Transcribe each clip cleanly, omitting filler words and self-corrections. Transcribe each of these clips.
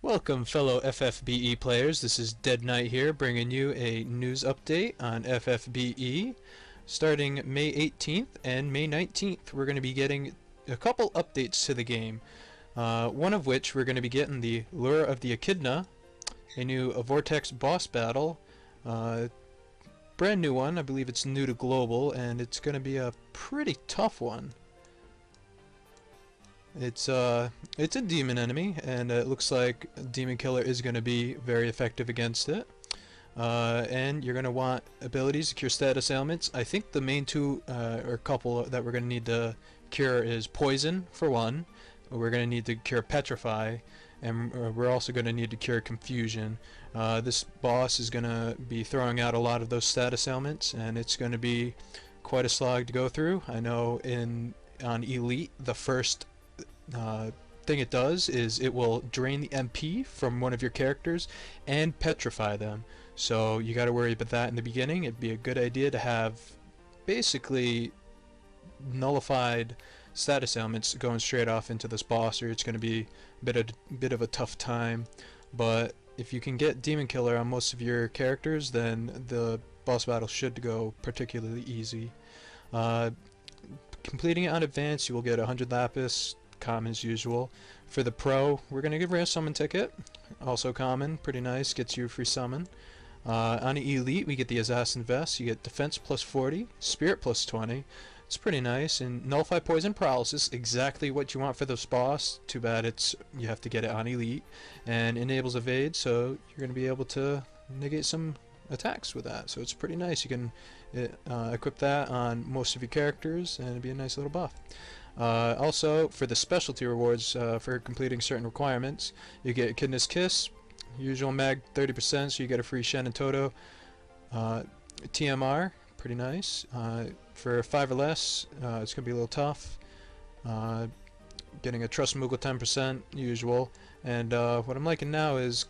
Welcome, fellow FFBE players. This is Dead Knight here, bringing you a news update on FFBE. Starting May 18th and May 19th, we're going to be getting a couple updates to the game. One of which we're going to be getting the Lure of the Echidna, a new Vortex boss battle. Brand new one. I believe it's new to global, and it's going to be a pretty tough one. It's a demon enemy, and it looks like Demon Killer is going to be very effective against it. And you're going to want abilities to cure status ailments. I think the main two or couple that we're going to need to cure is Poison for one. We're going to need to cure Petrify, and we're also going to need to cure Confusion. This boss is going to be throwing out a lot of those status ailments, and it's going to be quite a slog to go through. I know on Elite, the first thing it does is it will drain the MP from one of your characters and petrify them. So you got to worry about that in the beginning. It'd be a good idea to have basically nullified status ailments going straight off into this boss, or it's going to be a bit of a tough time. But if you can get Demon Killer on most of your characters, then the boss battle should go particularly easy. Completing it on advanced, you will get 100 lapis, common as usual. For the pro, we're going to give rare summon ticket, also common, pretty nice, gets you a free summon. On elite, we get the assassin vest. You get defense plus 40, spirit plus 20. It's pretty nice. And nullify poison paralysis, exactly what you want for this boss. Too bad you have to get it on elite. And enables evade, so you're going to be able to negate some attacks with that. So it's pretty nice. You can equip that on most of your characters, and it'd be a nice little buff. Also, for the specialty rewards for completing certain requirements, you get Echidna's Kiss, usual mag 30%, so you get a free Shen and Toto. TMR, pretty nice. For 5 or less, it's going to be a little tough. Getting a Trust Moogle 10%, usual. And what I'm liking now is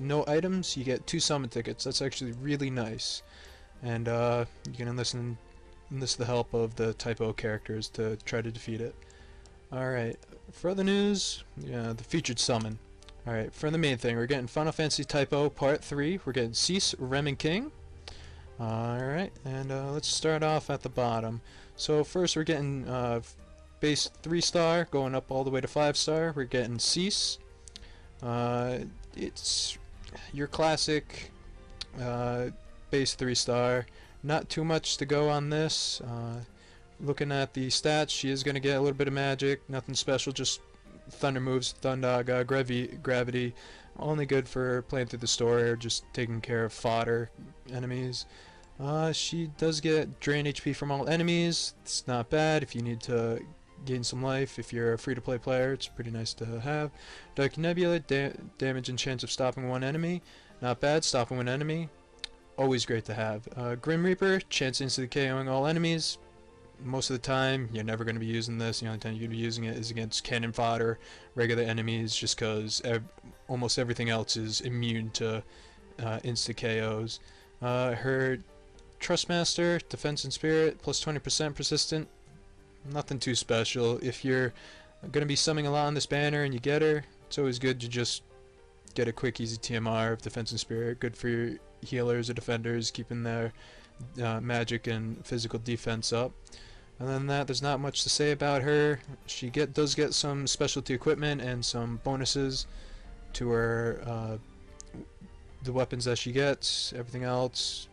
no items, you get 2 summon tickets. That's actually really nice. And you can enlist the help of the typo characters to try to defeat it. Alright, for other news, the featured summon. Alright, for the main thing, we're getting Final Fantasy Typo Part 3. We're getting Cease, Rem, and King. Alright, and let's start off at the bottom. So first we're getting base 3-star, going up all the way to 5-star. We're getting Cease. It's your classic base 3-star. Not too much to go on this. Looking at the stats, she is going to get a little bit of magic. Nothing special, just thunder moves, Thundaga, gravity. Only good for playing through the story or just taking care of fodder enemies. She does get drain HP from all enemies. It's not bad if you need to gain some life. If you're a free-to-play player, it's pretty nice to have. Dark Nebula, damage and chance of stopping one enemy. Not bad, stopping one enemy. Always great to have. Grim Reaper, chance instantly KOing all enemies. Most of the time, you're never going to be using this. The only time you're going to be using it is against cannon fodder, regular enemies, just because almost everything else is immune to insta KOs. Her Trustmaster, defense and spirit, plus 20% persistent. Nothing too special. If you're going to be summoning a lot on this banner and you get her, it's always good to just get a quick, easy TMR of defense and spirit. Good for your healers or defenders, keeping their magic and physical defense up. Other than that, there's not much to say about her. She does get some specialty equipment and some bonuses to her the weapons that she gets. Everything else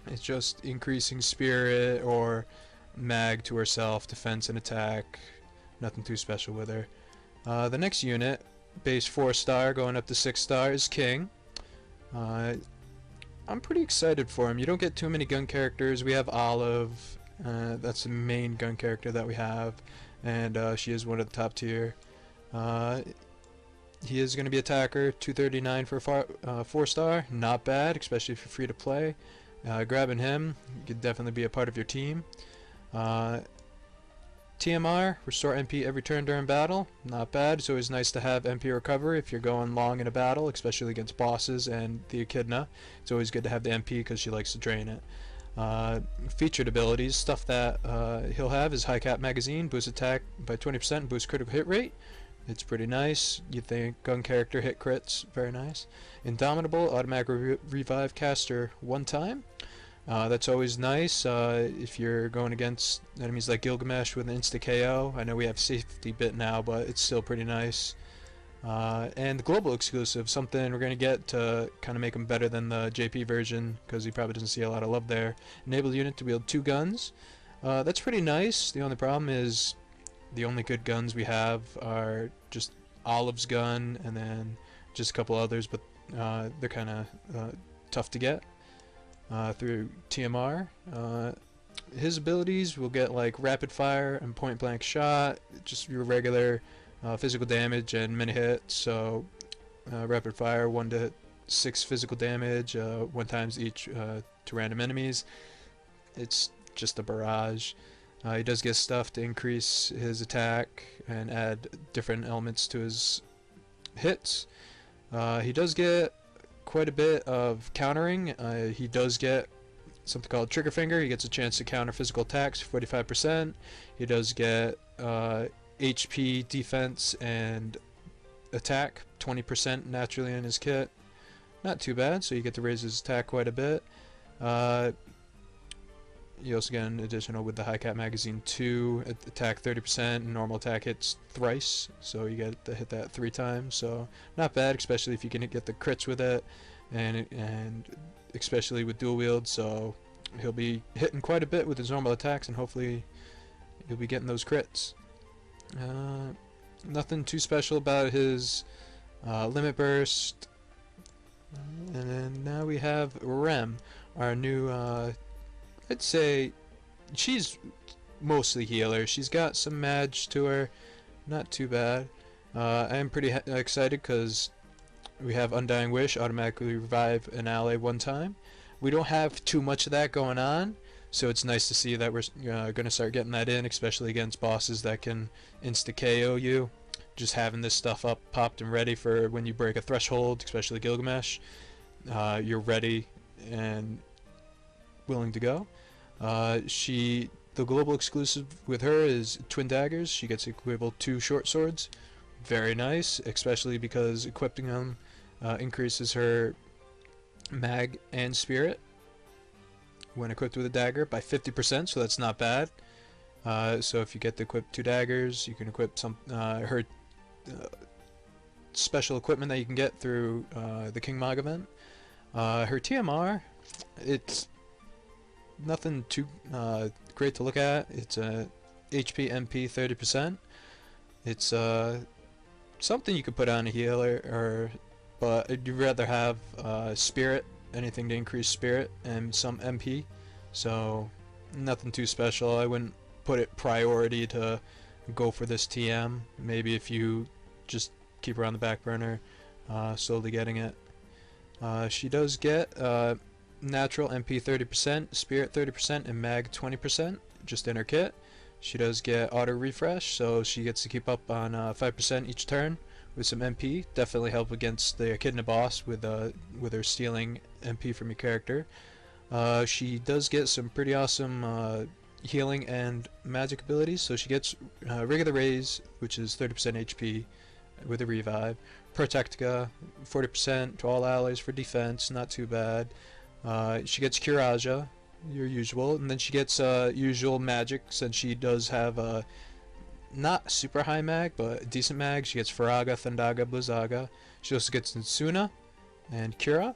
is just increasing spirit or mag to herself, defense and attack. Nothing too special with her. The next unit, base 4-star going up to 6-star, is King. I'm pretty excited for him. You don't get too many gun characters. We have Olive. That's the main gun character that we have, and she is one of the top tier. He is going to be attacker, 239 for 4-star. Not bad, especially if you're free to play. Grabbing him, he could definitely be a part of your team. TMR, restore MP every turn during battle. Not bad. It's always nice to have MP recovery if you're going long in a battle, especially against bosses and the Echidna. It's always good to have the MP because she likes to drain it. Featured abilities, stuff that he'll have is High Cap Magazine, boost attack by 20% and boost critical hit rate. It's pretty nice. You think gun character hit crits, very nice. Indomitable, automatic revive caster one time. That's always nice if you're going against enemies like Gilgamesh with an insta KO. I know we have safety bit now, but it's still pretty nice. And the global exclusive, something we're going to get to kind of make him better than the JP version, because he probably doesn't see a lot of love there. Enable the unit to wield 2 guns. That's pretty nice. The only problem is the only good guns we have are just Olive's gun and then just a couple others, but they're kind of tough to get through TMR. His abilities will get like rapid fire and point blank shot, just your regular physical damage and mini hits. So rapid fire 1 to 6 physical damage, 1 times each to random enemies. It's just a barrage. He does get stuff to increase his attack and add different elements to his hits. He does get quite a bit of countering. He does get something called Trigger Finger. He gets a chance to counter physical attacks 45%. He does get HP, defense, and attack 20% naturally in his kit. Not too bad, so you get to raise his attack quite a bit. You also get an additional with the high cap magazine 2, attack 30%, and normal attack hits thrice, so you get to hit that 3 times. So not bad, especially if you can get the crits with it, and especially with dual wield. So he'll be hitting quite a bit with his normal attacks, and hopefully he'll be getting those crits. Nothing too special about his limit burst. And then now we have Rem, our new I'd say she's mostly healer. She's got some mage to her, not too bad. I am pretty excited because we have Undying Wish, automatically revive an ally 1 time. We don't have too much of that going on, so it's nice to see that we're going to start getting that in, especially against bosses that can insta-KO you. Just having this stuff up, popped and ready for when you break a threshold, especially Gilgamesh. You're ready and willing to go. The global exclusive with her is Twin Daggers. She gets equivalent 2 short swords. Very nice, especially because equipping them increases her mag and spirit when equipped with a dagger by 50%, so that's not bad. So if you get to equip 2 daggers, you can equip some her special equipment that you can get through the King Mog event. Her TMR, it's nothing too great to look at. It's a HP MP 30%. It's something you could put on a healer, but I'd rather have spirit, anything to increase spirit, and some MP. So nothing too special. I wouldn't put it priority to go for this TM. Maybe if you just keep her on the back burner, slowly getting it. She does get natural MP 30%, spirit 30%, and mag 20% just in her kit. She does get auto refresh, so she gets to keep up on 5% each turn with some MP. Definitely help against the Echidna boss with her stealing MP from your character. She does get some pretty awesome healing and magic abilities. So she gets regular raise, which is 30% HP with a revive. Protectica, 40% to all allies for defense, not too bad. She gets Curaja, your usual, and then she gets usual magic, since she does have a not super high mag, but a decent mag. She gets Faraga, Thundaga, Blizzaga. She also gets Insuna and Cura.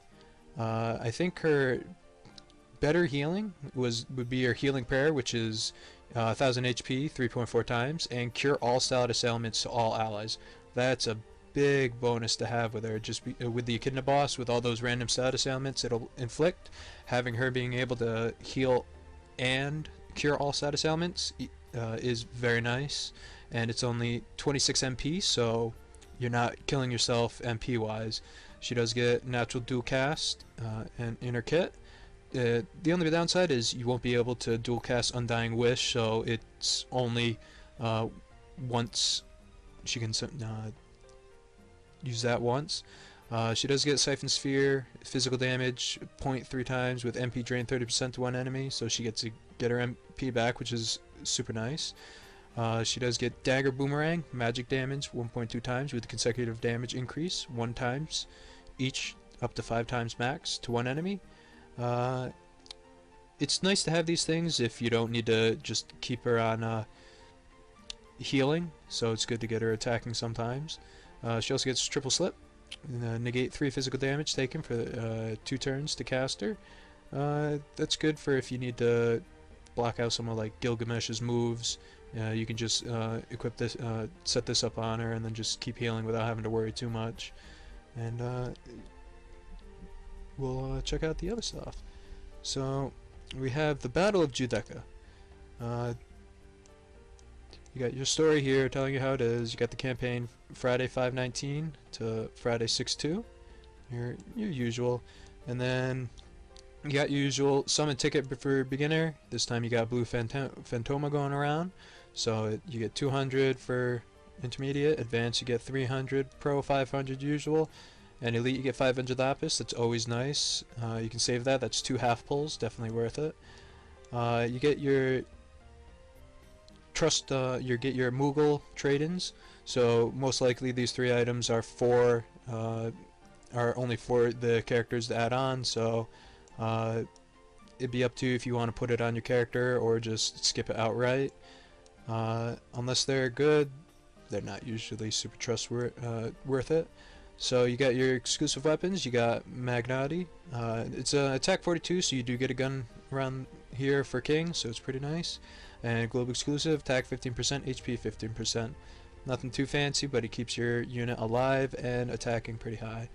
I think her better healing would be her Healing Prayer, which is 1000 HP 3.4 times, and Cure all status ailments to all allies. That's a big bonus to have with her. Just with the Echidna boss, with all those random status ailments it'll inflict, having her being able to heal and cure all status ailments is very nice. And it's only 26 MP, so you're not killing yourself MP wise. She does get natural dual cast and in her kit. The only downside is you won't be able to dual cast Undying Wish, so it's only once she can use that once. She does get Siphon Sphere, physical damage 0.3 times with MP drain 30% to one enemy, so she gets to get her MP back, which is super nice. She does get Dagger Boomerang, magic damage 1.2 times with consecutive damage increase 1 times each, up to 5 times max to one enemy. It's nice to have these things if you don't need to just keep her on healing, so it's good to get her attacking sometimes. She also gets Triple Slip, negate 3 physical damage taken for 2 turns to cast her. That's good for if you need to block out some of like Gilgamesh's moves. You can just equip this, set this up on her, and then just keep healing without having to worry too much. And we'll check out the other stuff. So we have the Battle of Judecca. You got your story here telling you how it is. You got the campaign Friday 5/19 to Friday 6/2. Your usual. And then you got your usual summon ticket for beginner. This time you got blue Phantoma going around. So you get 200 for intermediate. Advanced you get 300. Pro 500 usual. And elite you get 500 lapis. That's always nice. You can save that. That's 2 half pulls. Definitely worth it. You get your you get your Moogle trade-ins. So most likely these 3 items are only for the characters to add on. So it'd be up to you if you want to put it on your character or just skip it outright. Unless they're good, they're not usually super worth it. So you got your exclusive weapons. You got Magnati. It's attack 42, so you do get a gun around here for King, so it's pretty nice. And global exclusive, attack 15%, HP 15%. Nothing too fancy, but it keeps your unit alive and attacking pretty high.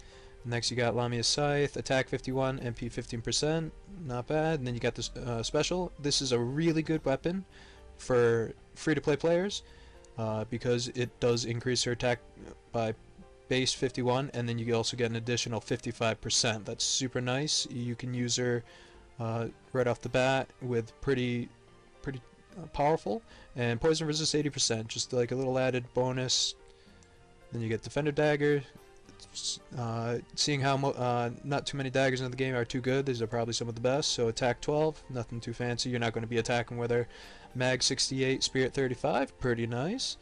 Next you got Lamia's Scythe, attack 51, MP 15%, not bad. And then you got this special. This is a really good weapon for free-to-play players because it does increase her attack by base 51, and then you also get an additional 55%. That's super nice. You can use her right off the bat with pretty powerful, and poison resist 80%, just like a little added bonus. Then you get Defender Dagger. Seeing how not too many daggers in the game are too good, these are probably some of the best. So attack 12, nothing too fancy. You're not going to be attacking with her. Mag 68, Spirit 35, pretty nice.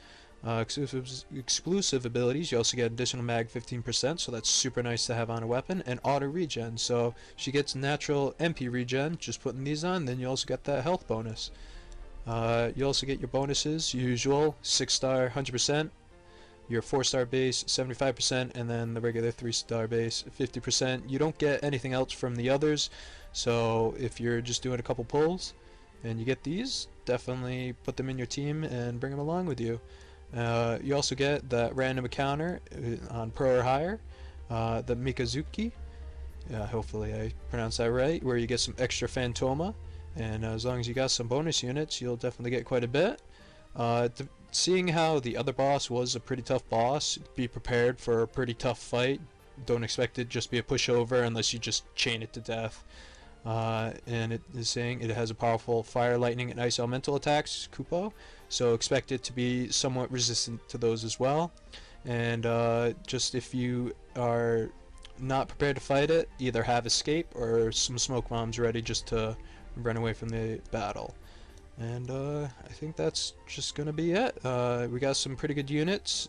Exclusive abilities, you also get additional mag 15%, so that's super nice to have on a weapon, and auto regen, so she gets natural MP regen just putting these on. Then you also get that health bonus. You also get your bonuses, usual 6-star 100%, your 4-star base 75%, and then the regular 3-star base 50%. You don't get anything else from the others, so if you're just doing a couple pulls and you get these, definitely put them in your team and bring them along with you. You also get that random encounter on Pro or higher, the Mikazuki, hopefully I pronounced that right, where you get some extra Phantoma, and as long as you got some bonus units, you'll definitely get quite a bit. Seeing how the other boss was a pretty tough boss, be prepared for a pretty tough fight. Don't expect it to just be a pushover unless you just chain it to death. And it is saying it has a powerful fire, lightning, and ice elemental attacks, Kupo, so expect it to be somewhat resistant to those as well. And just if you are not prepared to fight it, either have escape or some smoke bombs ready just to run away from the battle. And I think that's just gonna be it. We got some pretty good units.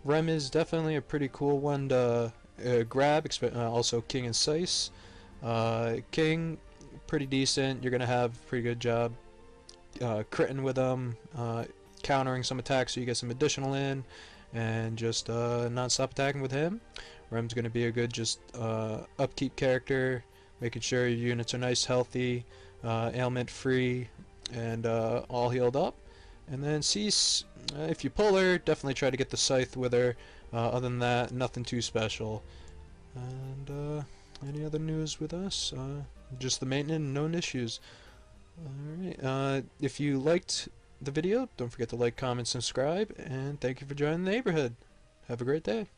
Rem is definitely a pretty cool one to grab, also King and Sice. King, pretty decent. You're gonna have a pretty good job critting with them, countering some attacks so you get some additional in, and just non-stop attacking with him. Rem's gonna be a good just upkeep character, making sure your units are nice, healthy, ailment free, and all healed up. And then Cease, if you pull her, definitely try to get the Scythe with her. Other than that, nothing too special. And any other news with us? Just the maintenance, known issues. Alright, if you liked the video, don't forget to like, comment, subscribe, and thank you for joining the neighborhood. Have a great day.